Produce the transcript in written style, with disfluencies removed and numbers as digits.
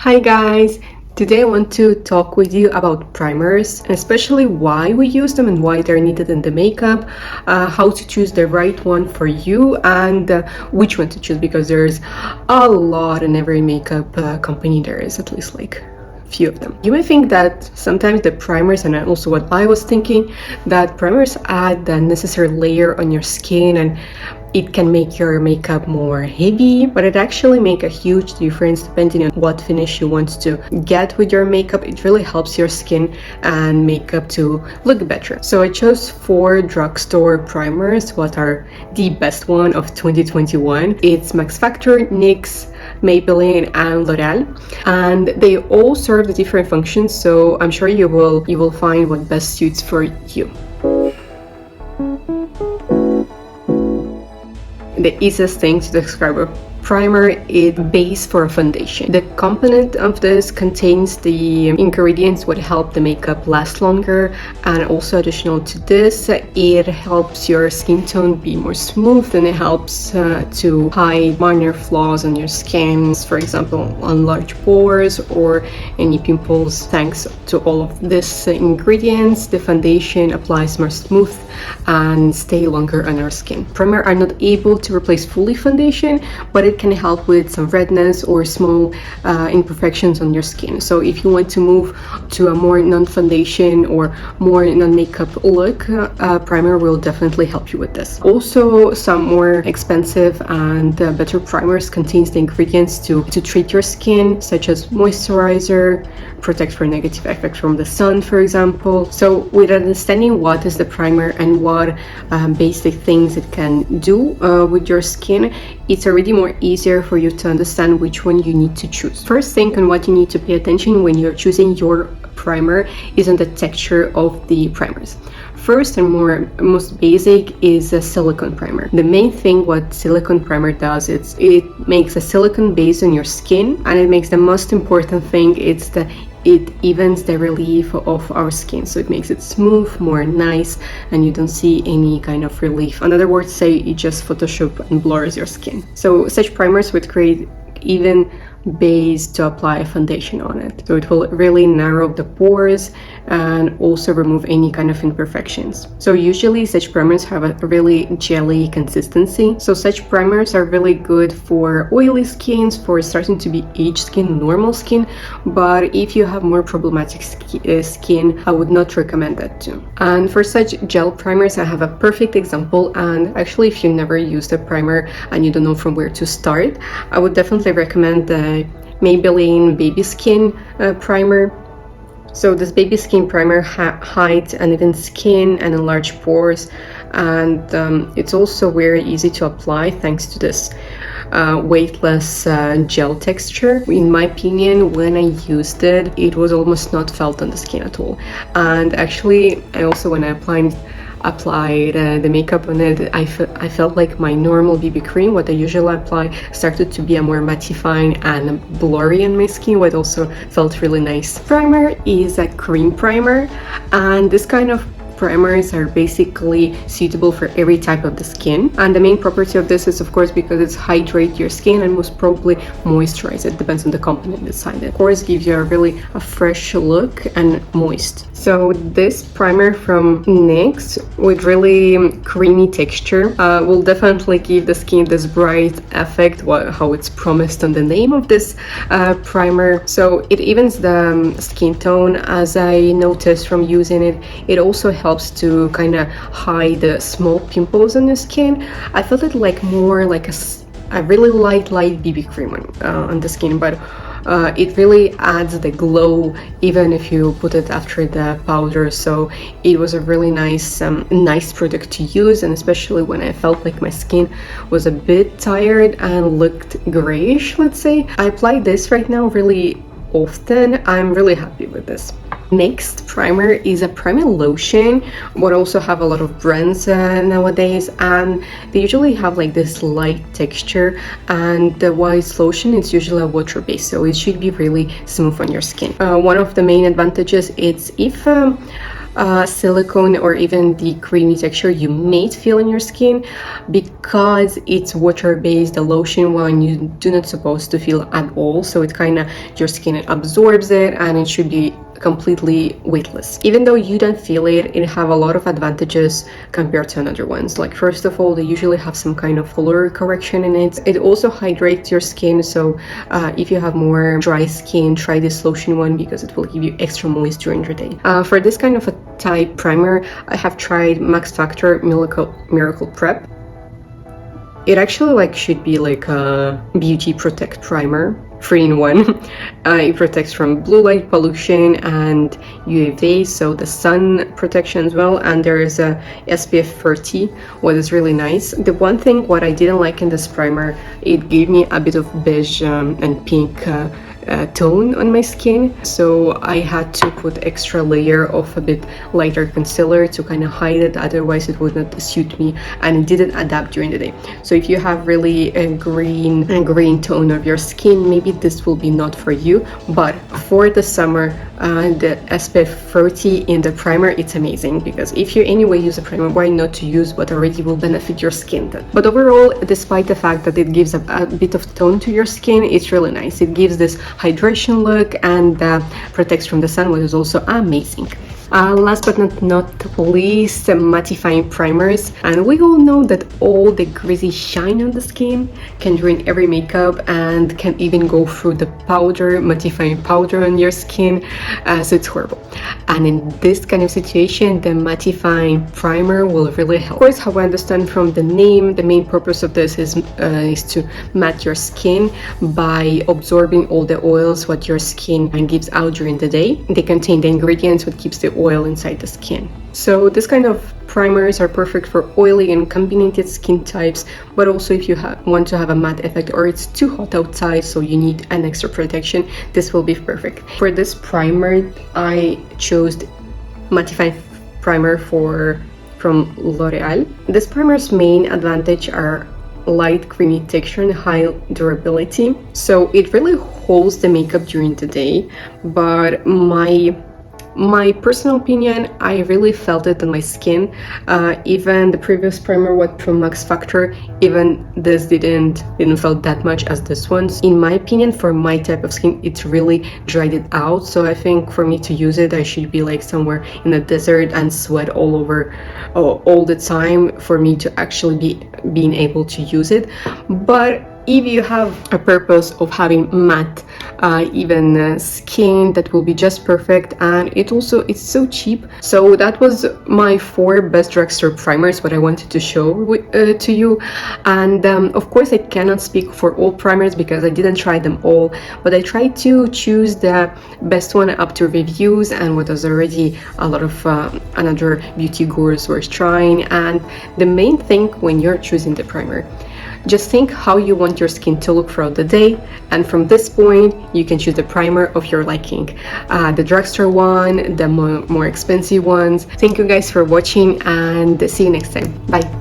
Hi guys! Today I want to talk with you about primers, and especially why we use them and why they're needed in the makeup, how to choose the right one for you, and which one to choose, because there's a lot in every makeup company. There is at least like few of them. You may think that sometimes the primers, and also what I was thinking, that primers add the necessary layer on your skin and it can make your makeup more heavy, but it actually makes a huge difference depending on what finish you want to get with your makeup. It really helps your skin and makeup to look better. So I chose 4 drugstore primers, what are the best one of 2021. It's Max Factor, NYX, Maybelline and L'Oreal, and they all serve the different functions, so I'm sure you will find what best suits for you. The easiest thing to describe a primer is base for a foundation. The component of this contains the ingredients would help the makeup last longer, and also additional to this, it helps your skin tone be more smooth, and it helps to hide minor flaws on your skin, for example on large pores or any pimples. Thanks to all of these ingredients, the foundation applies more smooth and stay longer on our skin. Primer are not able to replace fully foundation, but it can help with some redness or small imperfections on your skin. So if you want to move to a more non-foundation or more non-makeup look, primer will definitely help you with this. Also, some more expensive and better primers contains the ingredients to treat your skin, such as moisturizer, protect for negative effects from the sun, for example. So with understanding what is the primer and what basic things it can do with your skin, it's already more easier for you to understand which one you need to choose. First thing on what you need to pay attention when you're choosing your primer is on the texture of the primers. First and most basic is a silicone primer. The main thing what silicone primer does is it makes a silicone base on your skin, and it makes the most important thing, it evens the relief of our skin, so it makes it smooth, more nice, and you don't see any kind of relief. In other words, say it just Photoshop and blurs your skin. So such primers would create even base to apply a foundation on it, so it will really narrow the pores and also remove any kind of imperfections. So usually such primers have a really jelly consistency, so such primers are really good for oily skins, for starting to be aged skin, normal skin, but if you have more problematic skin, I would not recommend that too. And for such gel primers, I have a perfect example, and actually if you never used a primer and you don't know from where to start, I would definitely recommend the Maybelline Baby Skin primer. So this baby skin primer hides uneven skin and enlarged pores, and it's also very easy to apply thanks to this weightless gel texture. In my opinion, when I used it, it was almost not felt on the skin at all. And actually, I also, when I applied the makeup on it, I felt like my normal BB cream, what I usually apply, started to be a more mattifying and blurry on my skin, what also felt really nice. Primer is a cream primer, and this kind of primers are basically suitable for every type of the skin, and the main property of this is, of course, because it's hydrate your skin and most probably moisturize it, depends on the component inside it. Of course, gives you a fresh look and moist. So this primer from NYX with really creamy texture will definitely give the skin this bright effect, how it's promised on the name of this primer. So it evens the skin tone, as I noticed from using it. It also helps to kind of hide the small pimples on your skin. I felt it like more like a really light BB cream on the skin, but it really adds the glow even if you put it after the powder. So it was a really nice product to use, and especially when I felt like my skin was a bit tired and looked grayish, let's say. I apply this right now really often. I'm really happy with this. Next primer is a primer lotion, but also have a lot of brands nowadays, and they usually have like this light texture, and the white lotion is usually a water base, so it should be really smooth on your skin. One of the main advantages is if silicone or even the creamy texture you may feel in your skin. Because it's water-based, the lotion one you do not supposed to feel at all, so it kind of, your skin absorbs it and it should be completely weightless. Even though you don't feel it, it have a lot of advantages compared to another ones. Like, first of all, they usually have some kind of color correction in it. It also hydrates your skin, so if you have more dry skin, try this lotion one because it will give you extra moist during your day. For this kind of a type primer, I have tried Max Factor Miracle Prep. It actually like should be like a beauty protect primer, 3-in-1. It protects from blue light pollution and UVA, so the sun protection as well, and there is a SPF 30, what is really nice. The one thing what I didn't like in this primer, it gave me a bit of beige and pink tone on my skin, so I had to put extra layer of a bit lighter concealer to kind of hide it, otherwise it would not suit me and it didn't adapt during the day. So if you have really a green tone of your skin, maybe this will be not for you, but for the summer the SPF 30 in the primer, it's amazing, because if you anyway use a primer, why not to use what already will benefit your skin then? But overall, despite the fact that it gives a bit of tone to your skin, it's really nice. It gives this hydration look and protects from the sun, which is also amazing. Last but not least, mattifying primers. And we all know that all the greasy shine on the skin can ruin every makeup and can even go through the mattifying powder on your skin, so it's horrible. And in this kind of situation, the mattifying primer will really help. Of course, how I understand from the name, the main purpose of this is to matte your skin by absorbing all the oils what your skin gives out during the day. They contain the ingredients what keeps the oil inside the skin. So this kind of primers are perfect for oily and combined skin types, but also if you want to have a matte effect or it's too hot outside so you need an extra protection, this will be perfect. For this primer, I chose mattifying primer from L'Oreal. This primer's main advantage are light creamy texture and high durability, so it really holds the makeup during the day. But my personal opinion, I really felt it on my skin. Even the previous primer, what from Max Factor, even this didn't feel that much as this one. In my opinion, for my type of skin, it really dried it out. So I think for me to use it, I should be like somewhere in the desert and sweat all over all the time for me to actually be being able to use it. But if you have a purpose of having matte even skin, that will be just perfect. And it's so cheap. So that was my 4 best drugstore primers what I wanted to show to you. And of course I cannot speak for all primers because I didn't try them all, but I tried to choose the best one up to reviews and what was already a lot of another beauty gurus were trying. And the main thing when you're choosing the primer, just think how you want your skin to look throughout the day, and from this point you can choose the primer of your liking, the drugstore one, the more expensive ones. Thank you guys for watching and see you next time. Bye.